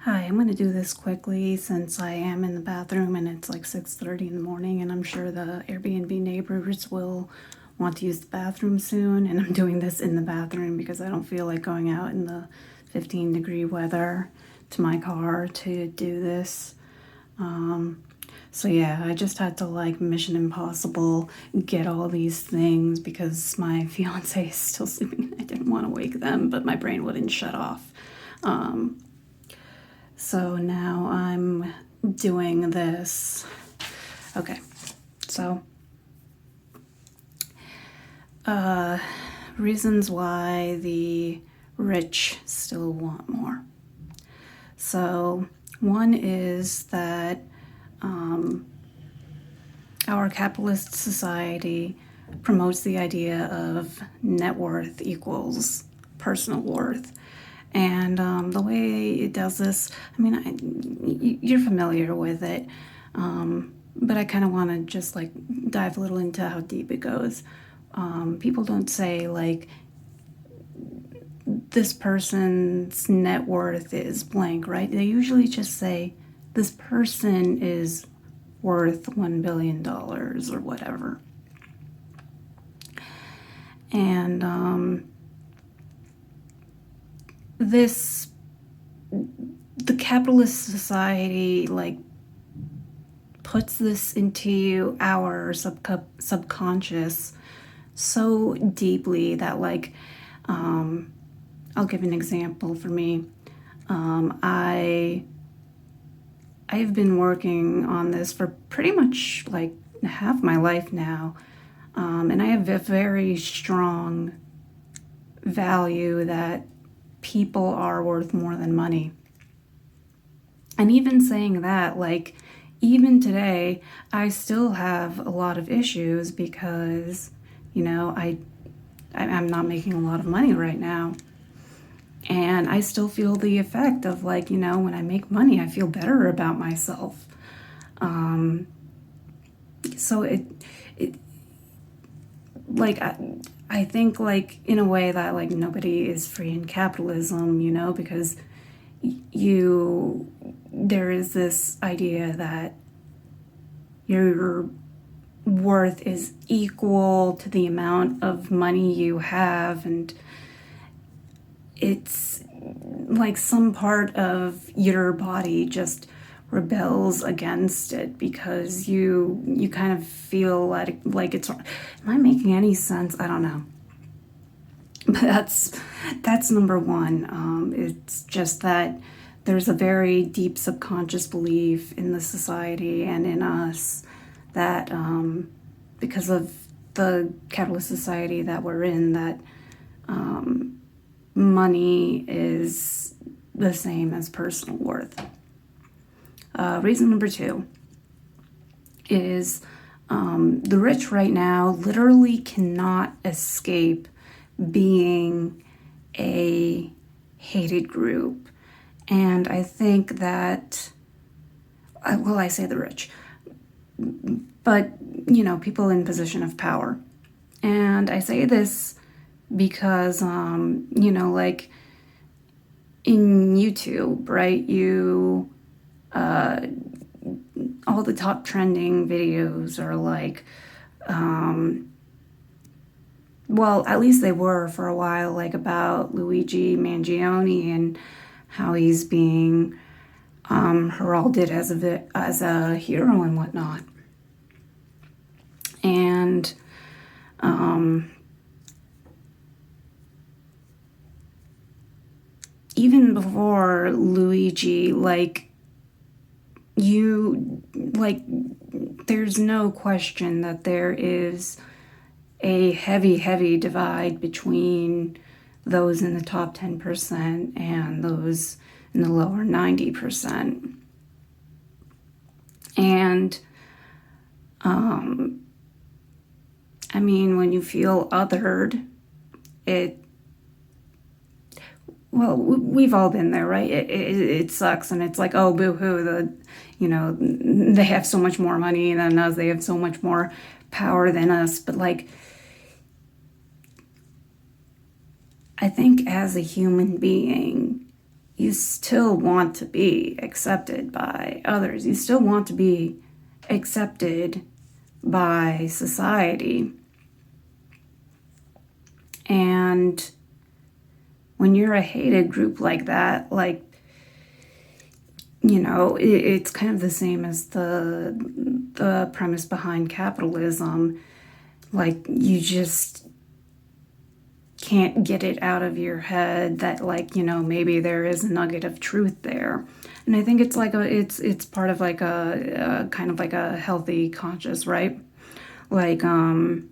Hi, I'm going to do this quickly since I am in the bathroom and it's like 6:30 in the morning, and I'm sure the Airbnb neighbors will want to use the bathroom soon, and I'm doing this in the bathroom because I don't feel like going out in the 15-degree weather to my car to do this. So yeah, I just had to like Mission Impossible get all these things because my fiance is still sleeping. I didn't want to wake them, but my brain wouldn't shut off. So now I'm doing this. Okay, so reasons why the rich still want more. So one is that our capitalist society promotes the idea of net worth equals personal worth. And the way it does this, I mean, you're familiar with it, but I kind of want to just like dive a little into how deep it goes. People don't say like this person's net worth is blank, right? They usually just say this person is worth $1 billion or whatever. And the capitalist society like puts this into our subconscious so deeply that like I'll give an example for me. I've been working on this for pretty much like half my life now, and I have a very strong value that people are worth more than money. And even saying that, like, even today, I still have a lot of issues because, I'm not making a lot of money right now. And I still feel the effect of like, when I make money, I feel better about myself. So it like, I think like in a way that like nobody is free in capitalism, because there is this idea that your worth is equal to the amount of money you have, and it's like some part of your body just rebels against it because you kind of feel like it's, am I making any sense? I don't know. But that's number one. It's just that there's a very deep subconscious belief in the society and in us that because of the capitalist society that we're in, that money is the same as personal worth. Reason number two is the rich right now literally cannot escape being a hated group. And I think that, I say the rich, but, people in position of power. And I say this because, like in YouTube, right, all the top trending videos are like, well, at least they were for a while, like about Luigi Mangione and how he's being heralded as a hero and whatnot. And even before Luigi, there's no question that there is a heavy divide between those in the top 10% and those in the lower 90%. And I mean, when you feel othered, we've all been there, right? It sucks, and it's like, oh, boo-hoo, they have so much more money than us, they have so much more power than us, but like, I think as a human being, you still want to be accepted by others. You still want to be accepted by society. And when you're a hated group like that, like, it's kind of the same as the premise behind capitalism. Like, you just can't get it out of your head that, like, maybe there is a nugget of truth there. And I think it's like it's part of like a kind of like a healthy conscious, right? Like, don't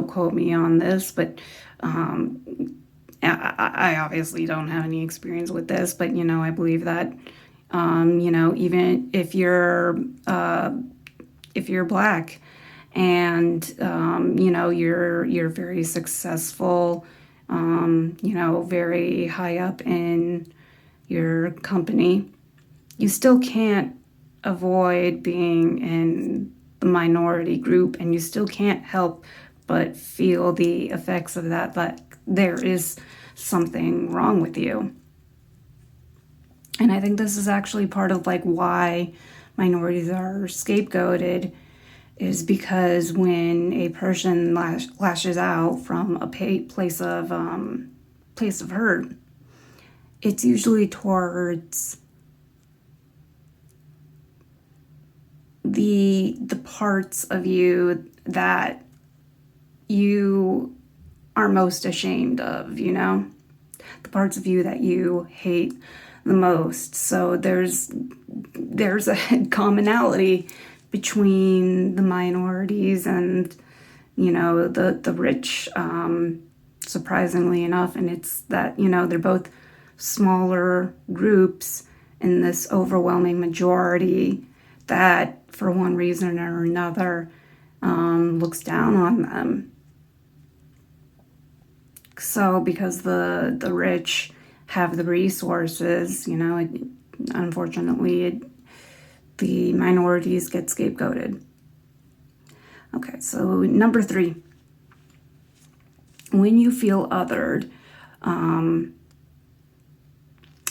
quote me on this, but I obviously don't have any experience with this, but I believe that even if you're black and you're very successful, very high up in your company, you still can't avoid being in the minority group, and you still can't help but feel the effects of that there is something wrong with you. And I think this is actually part of like why minorities are scapegoated, is because when a person lashes out from a place of hurt, it's usually towards the parts of you that you are most ashamed of, the parts of you that you hate the most. So there's a commonality between the minorities and the rich, surprisingly enough, and it's that they're both smaller groups in this overwhelming majority that for one reason or another looks down on them. So because the rich have the resources, unfortunately, the minorities get scapegoated. Okay, so number 3, when you feel othered, and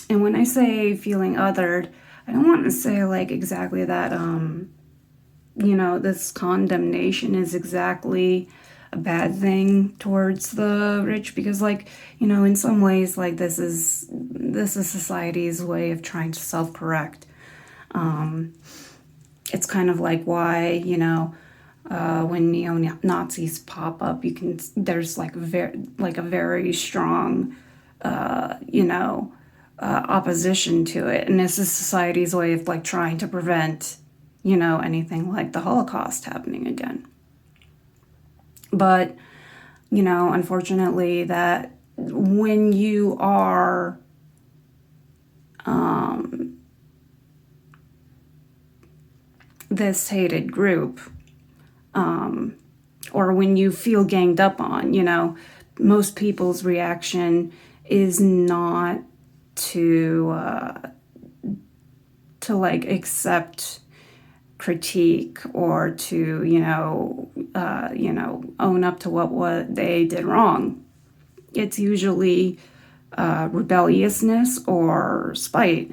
when I say feeling othered, I don't want to say like exactly that, this condemnation is exactly a bad thing towards the rich, because like, in some ways, like this is society's way of trying to self-correct. It's kind of like why, when neo-Nazis pop up, there's like a very strong, opposition to it. And this is society's way of like trying to prevent, anything like the Holocaust happening again. But, unfortunately, that when you are this hated group, or when you feel ganged up on, most people's reaction is not to like accept critique or to own up to what they did wrong. It's usually rebelliousness or spite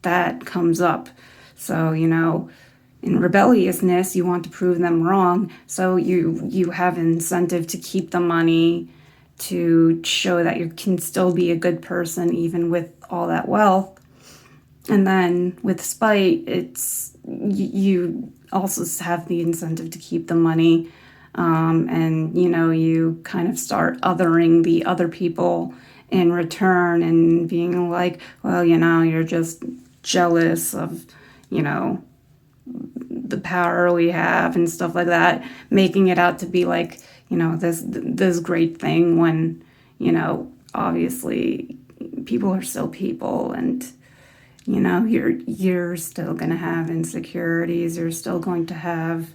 that comes up. So in rebelliousness, you want to prove them wrong, so you have incentive to keep the money, to show that you can still be a good person even with all that wealth. And then with spite, it's you also have the incentive to keep the money, and you kind of start othering the other people in return and being like, well, you're just jealous of the power we have and stuff like that, making it out to be like this great thing when obviously people are still people, and you're still going to have insecurities. You're still going to have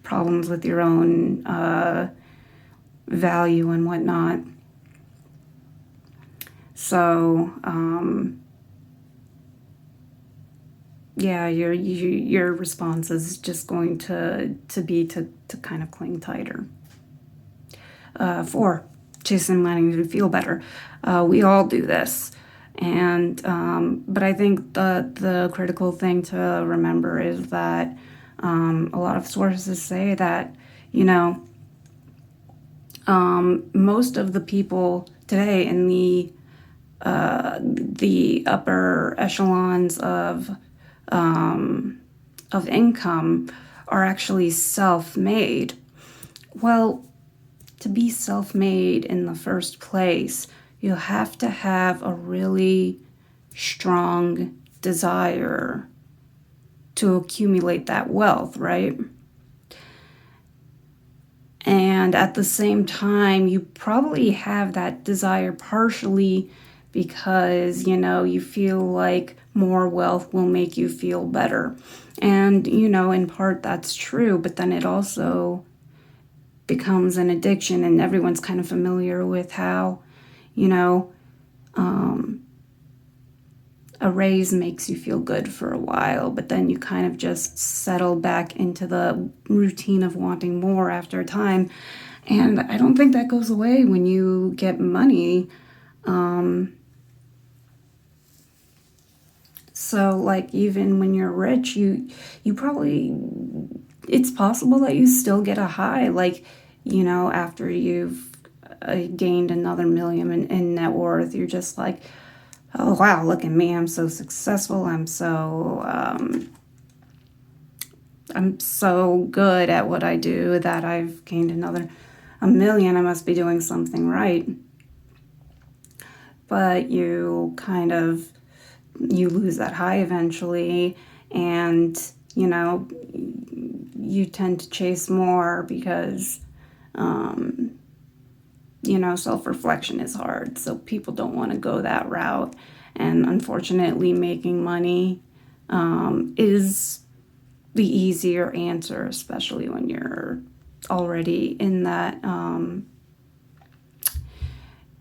problems with your own value and whatnot. So, yeah, your response is just going to be to kind of cling tighter. 4, chasing money to feel better. We all do this. And but I think the critical thing to remember is that a lot of sources say that, you know, most of the people today in the upper echelons of income are actually self-made. Well, to be self-made in the first place, you have to have a really strong desire to accumulate that wealth, right? And at the same time, you probably have that desire partially because, you know, you feel like more wealth will make you feel better. And, you know, in part that's true, but then it also becomes an addiction, and everyone's kind of familiar with how, you know, a raise makes you feel good for a while, but then you kind of just settle back into the routine of wanting more after a time. And I don't think that goes away when you get money. So like even when you're rich, you probably, it's possible that you still get a high, like, you know, after you've gained another million in net worth. You're just like, oh wow, look at me, I'm so successful, I'm so good at what I do that I've gained another a million. I must be doing something right. But you kind of, you lose that high eventually, and you know, you tend to chase more because you know, self-reflection is hard, so people don't want to go that route. And unfortunately, making money is the easier answer, especially when you're already in that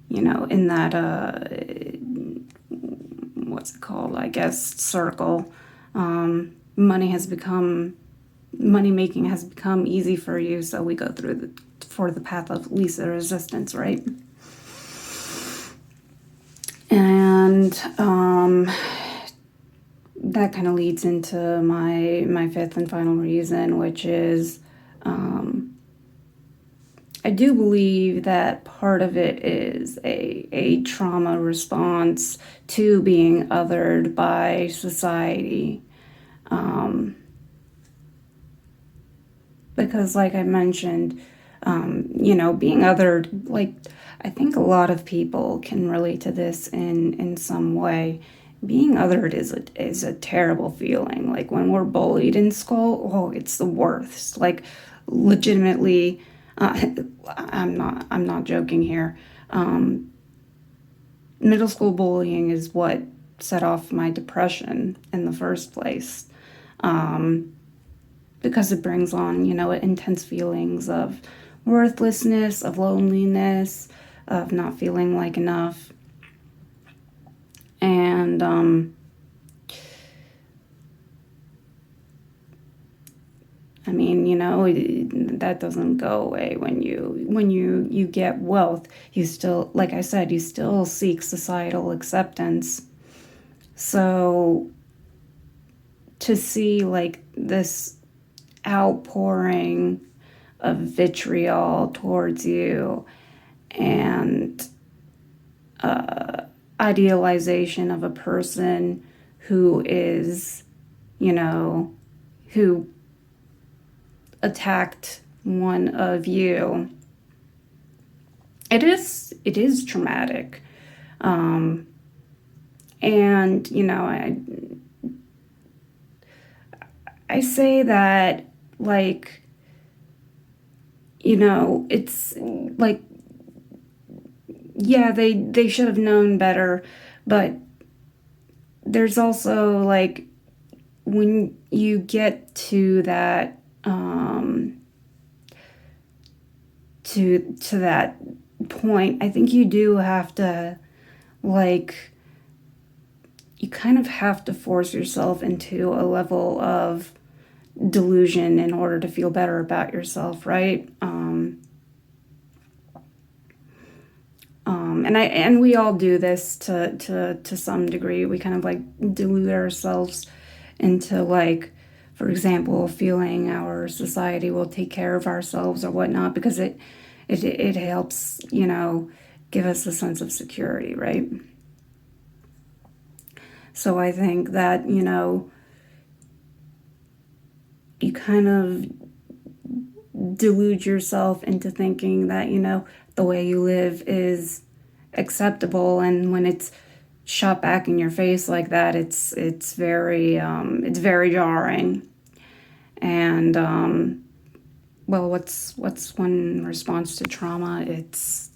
you know, in that what's it called, I guess, circle. Money making has become easy for you, so we go through for the path of least resistance, right? And that kind of leads into my fifth and final reason, which is I do believe that part of it is a trauma response to being othered by society. Because like I mentioned, you know, being othered, like, I think a lot of people can relate to this in some way. Being othered is a terrible feeling. Like when we're bullied in school, oh, it's the worst. Like legitimately, I'm not joking here. Middle school bullying is what set off my depression in the first place. Because it brings on, you know, intense feelings of worthlessness, of loneliness, of not feeling like enough. And I mean, you know, that doesn't go away when you get wealth. You still, like I said, you still seek societal acceptance. So to see like this outpouring of vitriol towards you and idealization of a person who is, you know, who attacked one of you, it is traumatic. And you know, I say that, like, you know, it's like, yeah, they should have known better, but there's also like when you get to that to that point, I think you do have to, like, you kind of have to force yourself into a level of delusion in order to feel better about yourself, right? And we all do this to some degree. We kind of like delude ourselves into, like, for example, feeling our society will take care of ourselves or whatnot, because it helps, give us a sense of security, right? So I think that, you kind of delude yourself into thinking that, the way you live is acceptable, and when it's shot back in your face like that, it's very jarring. And well, what's one response to trauma? It's,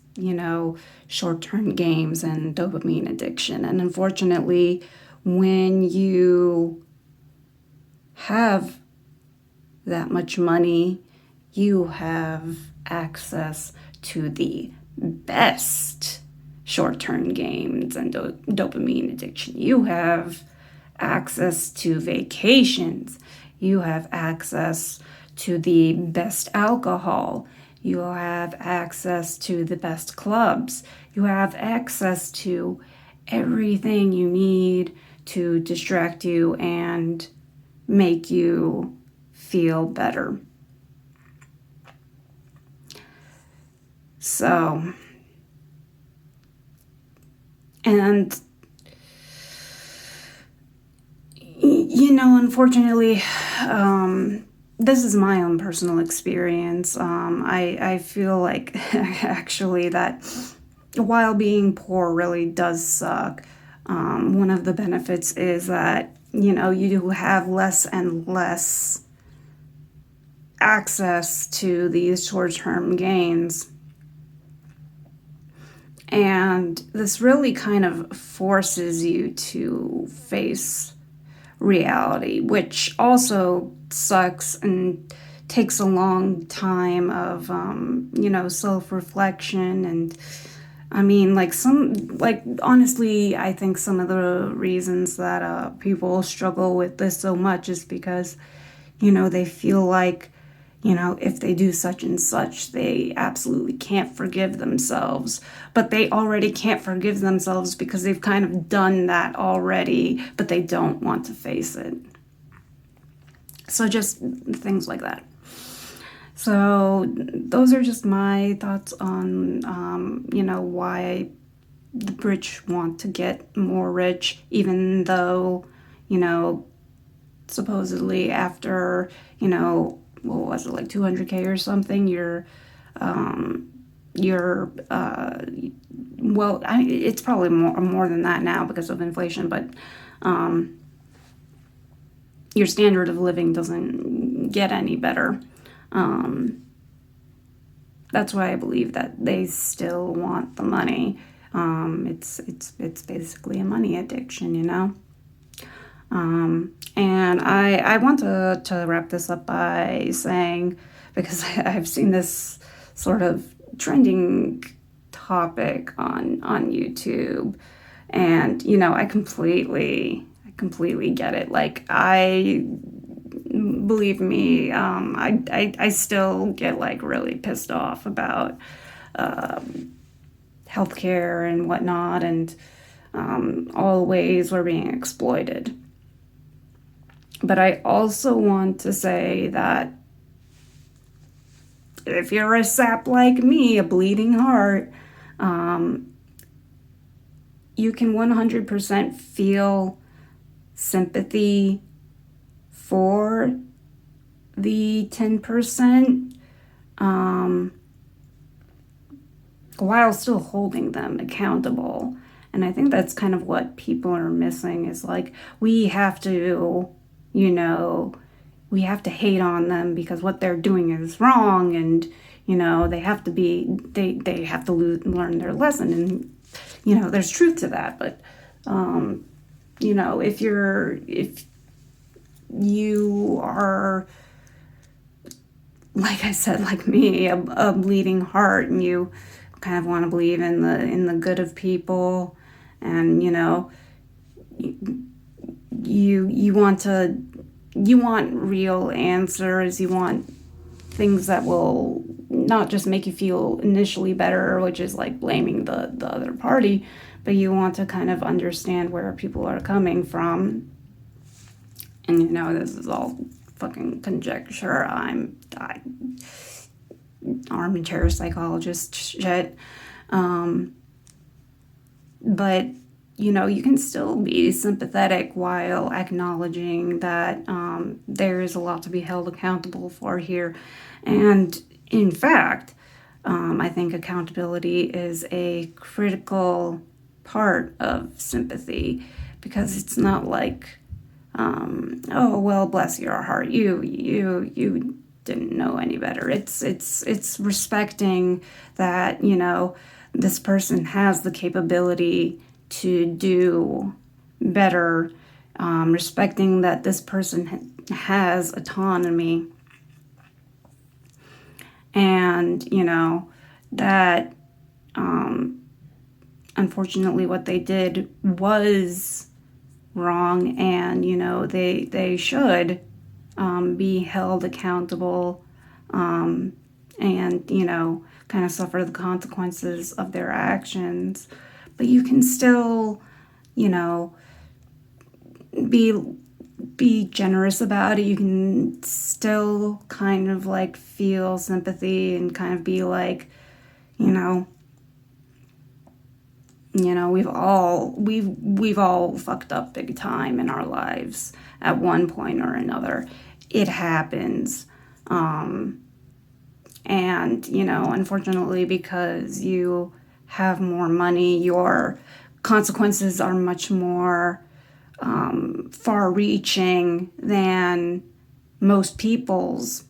short-term games and dopamine addiction. And unfortunately, when you have that much money, you have access to the best short-term games and dopamine addiction. You have access to vacations. You have access to the best alcohol. You have access to the best clubs. You have access to everything you need to distract you and make you feel better. So, and, unfortunately, this is my own personal experience. I feel like actually that while being poor really does suck, one of the benefits is that, you do have less and less access to these short-term gains. And this really kind of forces you to face reality, which also sucks and takes a long time of, self-reflection. And I mean, honestly, I think some of the reasons that people struggle with this so much is because, they feel like, if they do such and such, they absolutely can't forgive themselves. But they already can't forgive themselves because they've kind of done that already, but they don't want to face it. So just things like that. So those are just my thoughts on, why the rich want to get more rich, even though, supposedly after, what was it, like 200K or something, it's probably more than that now because of inflation, but your standard of living doesn't get any better. That's why I believe that they still want the money. It's basically a money addiction, And I want to wrap this up by saying, because I've seen this sort of trending topic on YouTube, and I completely get it. Like, believe me, I still get like really pissed off about healthcare and whatnot, and all the ways we're being exploited. But I also want to say that if you're a sap like me, a bleeding heart, you can 100% feel sympathy for the 10%, while still holding them accountable. And I think that's kind of what people are missing, is like, we have to hate on them because what they're doing is wrong, and they have to learn their lesson, and there's truth to that. But if you are, like I said, like me, a bleeding heart, and you kind of want to believe in the good of people, and you want real answers, you want things that will not just make you feel initially better, which is like blaming the other party, but you want to kind of understand where people are coming from. And you know, this is all fucking conjecture. I armchair psychologist shit. But you know, you can still be sympathetic while acknowledging that there is a lot to be held accountable for here. And in fact, I think accountability is a critical part of sympathy, because it's not like, oh well, bless your heart, you didn't know any better. It's respecting that, you know, this person has the capability to do better, respecting that this person has autonomy, and you know that unfortunately what they did was wrong, and you know they should be held accountable, and you know kind of suffer the consequences of their actions. But you can still, you know, be generous about it. You can still kind of like feel sympathy and kind of be like, you know, we've all fucked up big time in our lives at one point or another. It happens. And, you know, unfortunately, because you have more money, your consequences are much more far-reaching than most people's.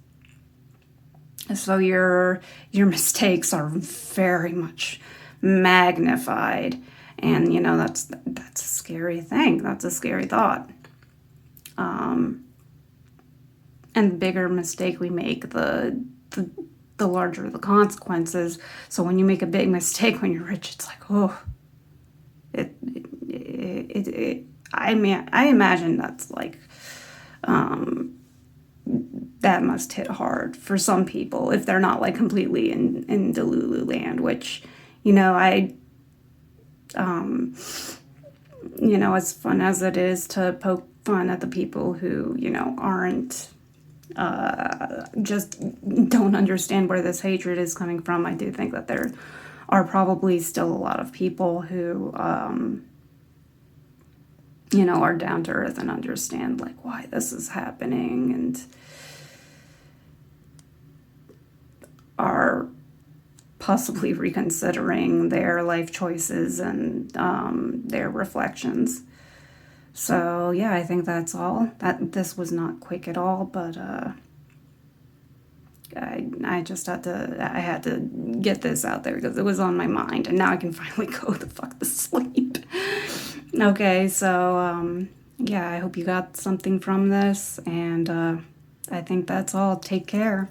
So your mistakes are very much magnified, and you know that's a scary thing. That's a scary thought. And the bigger mistake we make, the larger the consequences. So when you make a big mistake when you're rich, it's like, oh, I imagine that's like, that must hit hard for some people if they're not like completely in Delulu land, which, you know, you know, as fun as it is to poke fun at the people who, you know, aren't, just don't understand where this hatred is coming from, I do think that there are probably still a lot of people who, you know, are down to earth and understand like why this is happening, and are possibly reconsidering their life choices and their reflections. So yeah, I think that's all. That this was not quick at all, but I just had to get this out there because it was on my mind, and now I can finally go the fuck to sleep. Okay, so yeah, I hope you got something from this, and I think that's all. Take care.